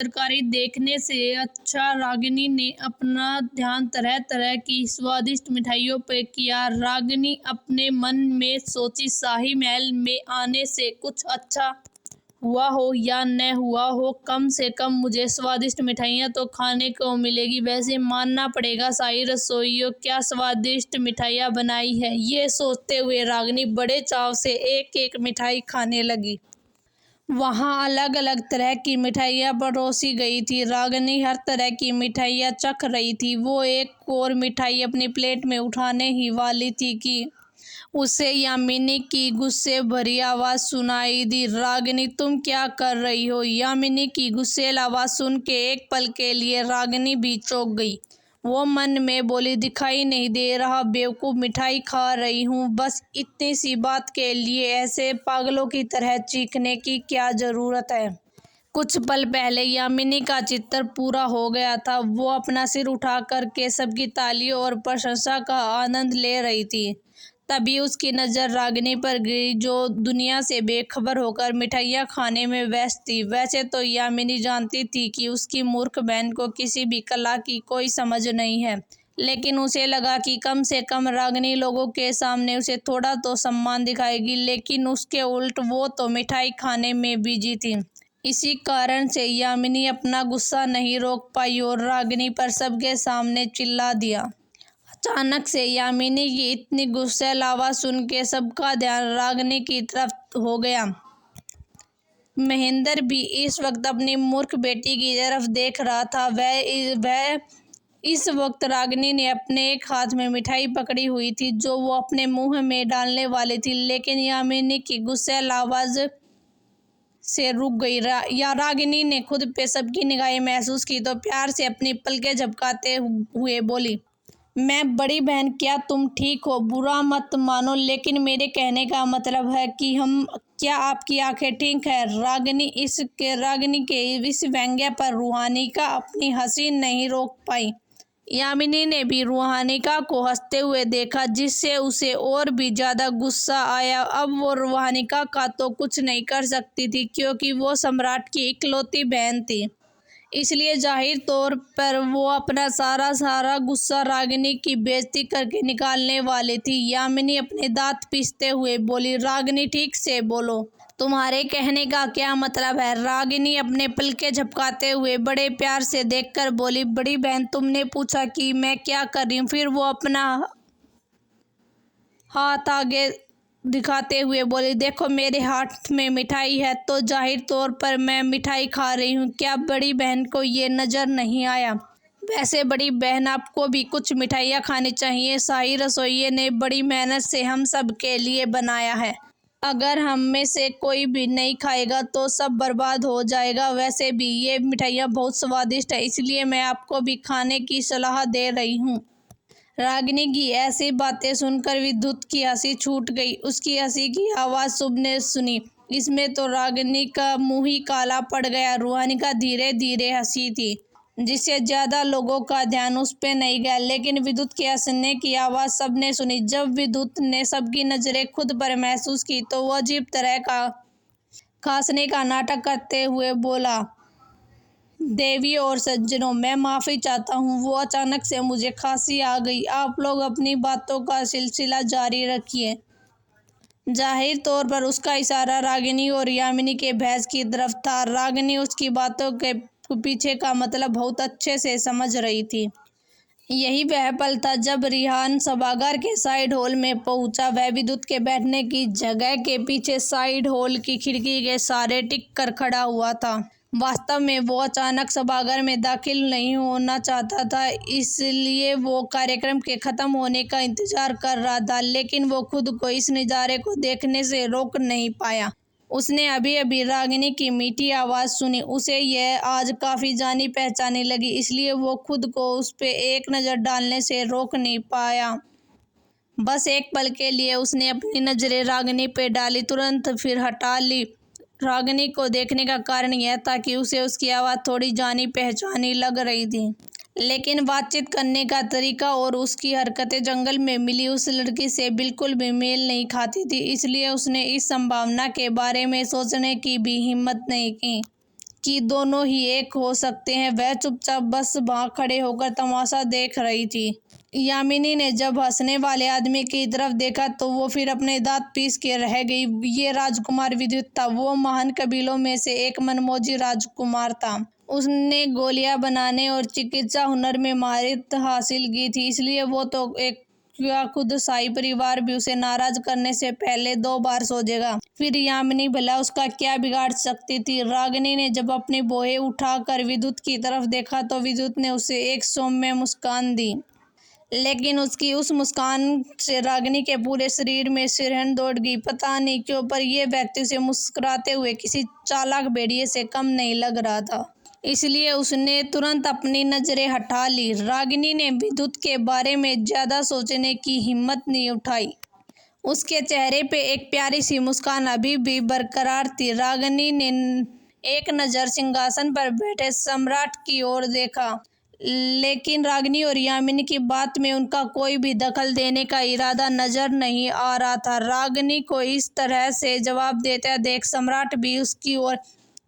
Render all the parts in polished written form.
तरकारी देखने से अच्छा रागिनी ने अपना ध्यान तरह तरह की स्वादिष्ट मिठाइयों पे किया। रागिनी अपने मन में सोची, शाही महल में आने से कुछ अच्छा हुआ हो या न हुआ हो, कम से कम मुझे स्वादिष्ट मिठाइयाँ तो खाने को मिलेगी। वैसे मानना पड़ेगा, शाही रसोइयों क्या स्वादिष्ट मिठाइयाँ बनाई है। ये सोचते हुए रागिनी बड़े चाव से एक एक मिठाई खाने लगी। वहाँ अलग अलग तरह की मिठाइयाँ परोसी गई थी। रागिनी हर तरह की मिठाइयाँ चख रही थी। वो एक और मिठाई अपनी प्लेट में उठाने ही वाली थी कि उसे यामिनी की गुस्से भरी आवाज़ सुनाई दी। रागिनी, तुम क्या कर रही हो? यामिनी की गुस्सैल आवाज़ सुन के एक पल के लिए रागिनी भी चौंक गई। वो मन में बोली, दिखाई नहीं दे रहा बेवकूफ़, मिठाई खा रही हूँ। बस इतनी सी बात के लिए ऐसे पागलों की तरह चीखने की क्या ज़रूरत है? कुछ पल पहले यामिनी का चित्तर पूरा हो गया था। वो अपना सिर उठा करके सबकी तालियों और प्रशंसा का आनंद ले रही थी। तभी उसकी नज़र रागिनी पर गिरी, जो दुनिया से बेखबर होकर मिठाइयाँ खाने में व्यस्त थी। वैसे तो यामिनी जानती थी कि उसकी मूर्ख बहन को किसी भी कला की कोई समझ नहीं है, लेकिन उसे लगा कि कम से कम रागिनी लोगों के सामने उसे थोड़ा तो सम्मान दिखाएगी। लेकिन उसके उल्ट वो तो मिठाई खाने में बिजी थी। इसी कारण से यामिनी अपना गुस्सा नहीं रोक पाई और रागिनी पर सबके सामने चिल्ला दिया। अचानक से यामिनी की इतनी गुस्सैल आवाज़ सुन के सबका ध्यान रागिनी की तरफ हो गया। महेंद्र भी इस वक्त अपनी मूर्ख बेटी की तरफ देख रहा था। वह इस वक्त रागिनी ने अपने एक हाथ में मिठाई पकड़ी हुई थी जो वो अपने मुंह में डालने वाली थी, लेकिन यामिनी की गुस्सैल आवाज़ से रुक गई। या रागिनी ने खुद पे सबकी निगाहें महसूस की तो प्यार से अपनी पलकें झपकाते हुए बोली, मैं बड़ी बहन, क्या तुम ठीक हो? बुरा मत मानो, लेकिन मेरे कहने का मतलब है कि क्या आपकी आंखें ठीक है? रागिनी के इस व्यंग्य पर रूहानिका अपनी हंसी नहीं रोक पाई। यामिनी ने भी रूहानिका को हंसते हुए देखा, जिससे उसे और भी ज्यादा गुस्सा आया। अब वो रूहानिका का तो कुछ नहीं कर सकती थी, क्योंकि वो सम्राट की इकलौती बहन थी। इसलिए जाहिर तौर पर वो अपना सारा गुस्सा रागिनी की बेइज्जती करके निकालने वाली थी। यामिनी अपने दांत पीसते हुए बोली, रागिनी, ठीक से बोलो, तुम्हारे कहने का क्या मतलब है? रागिनी अपने पलके झपकाते हुए बड़े प्यार से देखकर बोली, बड़ी बहन, तुमने पूछा कि मैं क्या कर रही हूँ। फिर वो अपना हाथ आगे दिखाते हुए बोली, देखो मेरे हाथ में मिठाई है, तो जाहिर तौर पर मैं मिठाई खा रही हूँ। क्या बड़ी बहन को ये नज़र नहीं आया? वैसे बड़ी बहन, आपको भी कुछ मिठाइयाँ खानी चाहिए। शाही रसोइये ने बड़ी मेहनत से हम सब के लिए बनाया है। अगर हम में से कोई भी नहीं खाएगा तो सब बर्बाद हो जाएगा। वैसे भी ये मिठाइयाँ बहुत स्वादिष्ट है, इसलिए मैं आपको भी खाने की सलाह दे रही हूँ। रागिनी की ऐसी बातें सुनकर विद्युत की हंसी छूट गई। उसकी हंसी की आवाज़ सबने सुनी। इसमें तो रागिनी का मुंह ही काला पड़ गया। रूहानिका धीरे धीरे हंसी थी, जिससे ज्यादा लोगों का ध्यान उस पे नहीं गया, लेकिन विद्युत के हंसने की आवाज़ सबने सुनी। जब विद्युत ने सबकी नज़रें खुद पर महसूस की तो वह अजीब तरह का खांसने का नाटक करते हुए बोला, देवी और सज्जनों, मैं माफ़ी चाहता हूँ, वो अचानक से मुझे खांसी आ गई। आप लोग अपनी बातों का सिलसिला जारी रखिए। जाहिर तौर पर उसका इशारा रागिनी और यामिनी के बहस की तरफ था। रागिनी उसकी बातों के पीछे का मतलब बहुत अच्छे से समझ रही थी। यही वह पल था जब रिहान सभागार के साइड हॉल में पहुंचा। वह विद्युत के बैठने की जगह के पीछे साइड हॉल की खिड़की के सहारे टिक कर खड़ा हुआ था। वास्तव में वो अचानक सभागार में दाखिल नहीं होना चाहता था, इसलिए वो कार्यक्रम के ख़त्म होने का इंतज़ार कर रहा था, लेकिन वो खुद को इस नज़ारे को देखने से रोक नहीं पाया। उसने अभी अभी रागिनी की मीठी आवाज़ सुनी। उसे यह आज काफ़ी जानी पहचानी लगी, इसलिए वो खुद को उस पे एक नज़र डालने से रोक नहीं पाया। बस एक पल के लिए उसने अपनी नज़रें रागिनी पे डाली, तुरंत फिर हटा ली। रागिनी को देखने का कारण यह था कि उसे उसकी आवाज़ थोड़ी जानी पहचानी लग रही थी, लेकिन बातचीत करने का तरीका और उसकी हरकतें जंगल में मिली उस लड़की से बिल्कुल भी मेल नहीं खाती थी। इसलिए उसने इस संभावना के बारे में सोचने की भी हिम्मत नहीं की कि दोनों ही एक हो सकते हैं। वह चुपचाप बस वहां खड़े होकर तमाशा देख रही थी। यामिनी ने जब हंसने वाले आदमी की तरफ देखा तो वो फिर अपने दांत पीस के रह गई। ये राजकुमार विद्युत था। वो महान कबीलों में से एक मनमोजी राजकुमार था। उसने गोलियां बनाने और चिकित्सा हुनर में महारत हासिल की थी, इसलिए वो तो एक या खुद शाही परिवार भी उसे नाराज करने से पहले 2 बार सोचेगा। फिर यामिनी भला उसका क्या बिगाड़ सकती थी। रागिनी ने जब अपनी बोहे उठाकर विद्युत की तरफ देखा तो विद्युत ने उसे एक सौम्य मुस्कान दी, लेकिन उसकी उस मुस्कान से रागिनी के पूरे शरीर में सिरहन दौड़ गई। पता नहीं क्यों, पर यह व्यक्ति उसे मुस्कुराते हुए किसी चालाक भेड़िए से कम नहीं लग रहा था, इसलिए उसने तुरंत अपनी नजरें हटा ली। रागिनी ने विद्युत के बारे में ज्यादा सोचने की हिम्मत नहीं उठाई। उसके चेहरे पे एक प्यारी सी मुस्कान अभी भी बरकरार थी। रागिनी ने एक नज़र सिंहासन पर बैठे सम्राट की ओर देखा, लेकिन रागिनी और यामिनी की बात में उनका कोई भी दखल देने का इरादा नजर नहीं आ रहा था। रागिनी को इस तरह से जवाब देते देख सम्राट भी उसकी ओर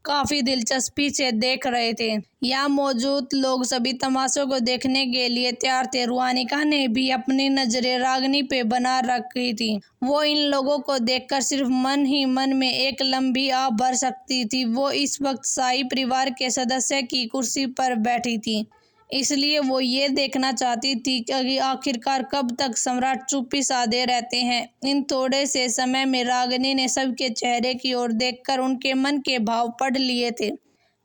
काफी दिलचस्पी से देख रहे थे। यहाँ मौजूद लोग सभी तमाशों को देखने के लिए तैयार थे। रुहानिका ने भी अपनी नजरें रागिनी पे बना रखी थी। वो इन लोगों को देखकर सिर्फ मन ही मन में एक लंबी आह भर सकती थी। वो इस वक्त शाही परिवार के सदस्य की कुर्सी पर बैठी थी, इसलिए वो ये देखना चाहती थी कि आखिरकार कब तक सम्राट चुप्पी साधे रहते हैं। इन थोड़े से समय में रागिनी ने सबके चेहरे की ओर देखकर उनके मन के भाव पढ़ लिए थे।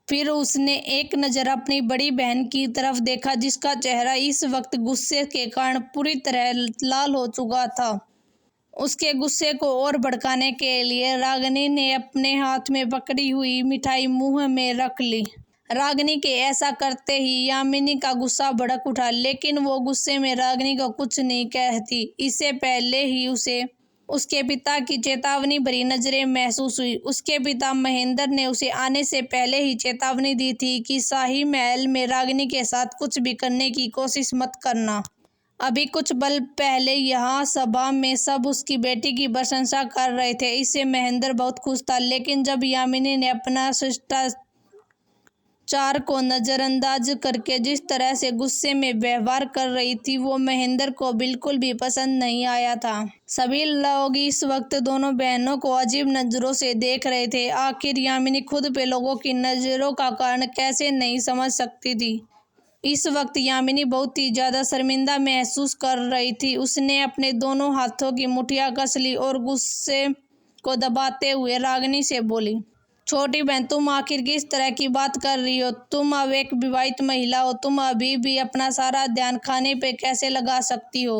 फिर उसने एक नज़र अपनी बड़ी बहन की तरफ देखा, जिसका चेहरा इस वक्त गुस्से के कारण पूरी तरह लाल हो चुका था। उसके गुस्से को और भड़काने के लिए रागिनी ने अपने हाथ में पकड़ी हुई मिठाई मुंह में रख ली। रागिनी के ऐसा करते ही यामिनी का गुस्सा भड़क उठा, लेकिन वो गुस्से में रागिनी को कुछ नहीं कहती। इससे पहले ही उसे उसके पिता की चेतावनी भरी नजरें महसूस हुई। उसके पिता महेंद्र ने उसे आने से पहले ही चेतावनी दी थी कि शाही महल में रागिनी के साथ कुछ भी करने की कोशिश मत करना। अभी कुछ पल पहले यहाँ सभा में सब उसकी बेटी की प्रशंसा कर रहे थे। इससे महेंद्र बहुत खुश था, लेकिन जब यामिनी ने अपना शिष्टाचार को नजरअंदाज करके जिस तरह से गुस्से में व्यवहार कर रही थी, वो महेंद्र को बिल्कुल भी पसंद नहीं आया था। सभी लोग इस वक्त दोनों बहनों को अजीब नजरों से देख रहे थे। आखिर यामिनी खुद पे लोगों की नजरों का कारण कैसे नहीं समझ सकती थी। इस वक्त यामिनी बहुत ही ज्यादा शर्मिंदा महसूस कर रही थी। उसने अपने दोनों हाथों की मुठ्ठियां कस ली और गुस्से को दबाते हुए रागिनी से बोली, छोटी बहन, तुम आखिर किस तरह की बात कर रही हो? तुम अब एक विवाहित महिला हो। तुम अभी भी अपना सारा ध्यान खाने पे कैसे लगा सकती हो?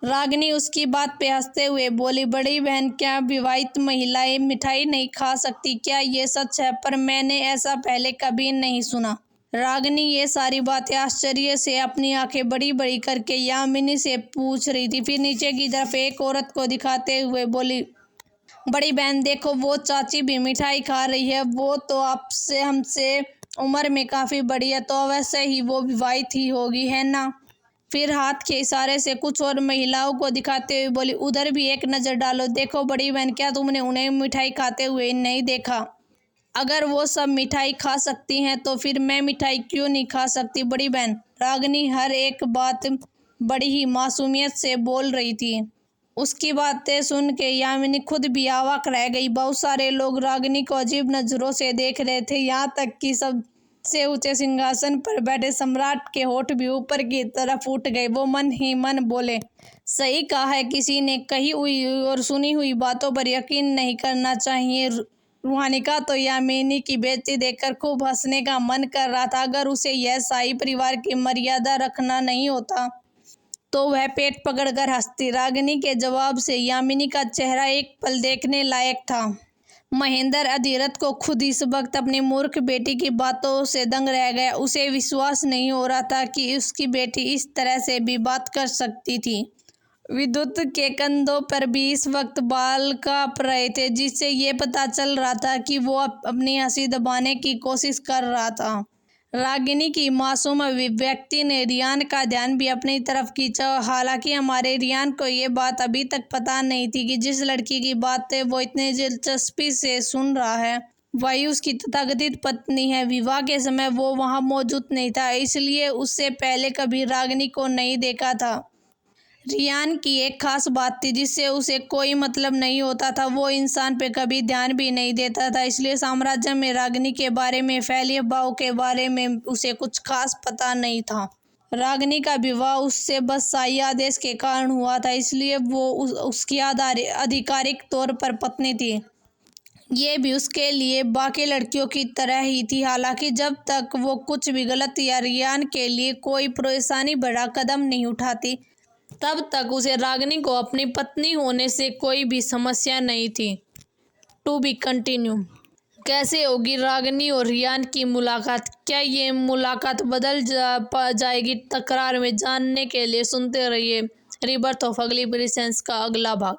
रागिनी उसकी बात पे हंसते हुए बोली, बड़ी बहन, क्या विवाहित महिलाएं मिठाई नहीं खा सकती? क्या ये सच है? पर मैंने ऐसा पहले कभी नहीं सुना। रागिनी ये सारी बातें आश्चर्य से अपनी आंखें बड़ी बड़ी करके यामिनी से पूछ रही थी। फिर नीचे की तरफ एक औरत को दिखाते हुए बोली, बड़ी बहन देखो, वो चाची भी मिठाई खा रही है। वो तो आपसे हमसे उम्र में काफी बड़ी है, तो वैसे ही वो विवाहित ही होगी, है ना? फिर हाथ के इशारे से कुछ और महिलाओं को दिखाते हुए बोली, उधर भी एक नजर डालो। देखो बड़ी बहन, क्या तुमने उन्हें मिठाई खाते हुए नहीं देखा? अगर वो सब मिठाई खा सकती हैं तो फिर मैं मिठाई क्यों नहीं खा सकती? बड़ी बहन, रागिनी हर एक बात बड़ी ही मासूमियत से बोल रही थी। उसकी बातें सुन के यामिनी खुद भी अवाक रह गई। बहुत सारे लोग रागिनी को अजीब नजरों से देख रहे थे, यहाँ तक कि सबसे ऊंचे सिंहासन पर बैठे सम्राट के होठ भी ऊपर की तरफ उठ गए। वो मन ही मन बोले, सही कहा है, किसी ने कही हुई और सुनी हुई बातों पर यकीन नहीं करना चाहिए। रुहानिका तो यामिनी की बेइज्जती देखकर खूब हंसने का मन कर रहा था। अगर उसे यह शाही परिवार की मर्यादा रखना नहीं होता तो वह पेट पकड़कर हंसती। रागिनी के जवाब से यामिनी का चेहरा एक पल देखने लायक था। महेंद्र अधिरथ को खुद इस वक्त अपनी मूर्ख बेटी की बातों से दंग रह गया। उसे विश्वास नहीं हो रहा था कि उसकी बेटी इस तरह से भी बात कर सकती थी। विद्युत के कंधों पर भी इस वक्त बाल कांप रहे थे, जिससे ये पता चल रहा था कि वो अपनी हंसी दबाने की कोशिश कर रहा था। रागिनी की मासूम अभिव्यक्ति ने रियान का ध्यान भी अपनी तरफ खींचा। हालांकि हमारे रियान को ये बात अभी तक पता नहीं थी कि जिस लड़की की बातें वो इतनी दिलचस्पी से सुन रहा है वही उसकी तथाकथित पत्नी है। विवाह के समय वो वहां मौजूद नहीं था, इसलिए उससे पहले कभी रागिनी को नहीं देखा था। रियान की एक खास बात थी जिससे उसे कोई मतलब नहीं होता था, वो इंसान पे कभी ध्यान भी नहीं देता था, इसलिए साम्राज्य में रागिनी के बारे में फैले अफवाहों के बारे में उसे कुछ खास पता नहीं था। रागिनी का विवाह उससे बस शाही आदेश के कारण हुआ था, इसलिए वो उसकी आधिकारिक तौर पर पत्नी थी। ये भी उसके लिए बाकी लड़कियों की तरह ही थी। हालांकि जब तक वो कुछ भी गलत या रियान के लिए कोई परेशानी भरा कदम नहीं उठाती, तब तक उसे रागिनी को अपनी पत्नी होने से कोई भी समस्या नहीं थी। To be continue. कैसे होगी रागिनी और रियान की मुलाकात? क्या ये मुलाकात बदल जाएगी तकरार में? जानने के लिए सुनते रहिए रिबर्थ ऑफ अगली प्रिंसेस का अगला भाग।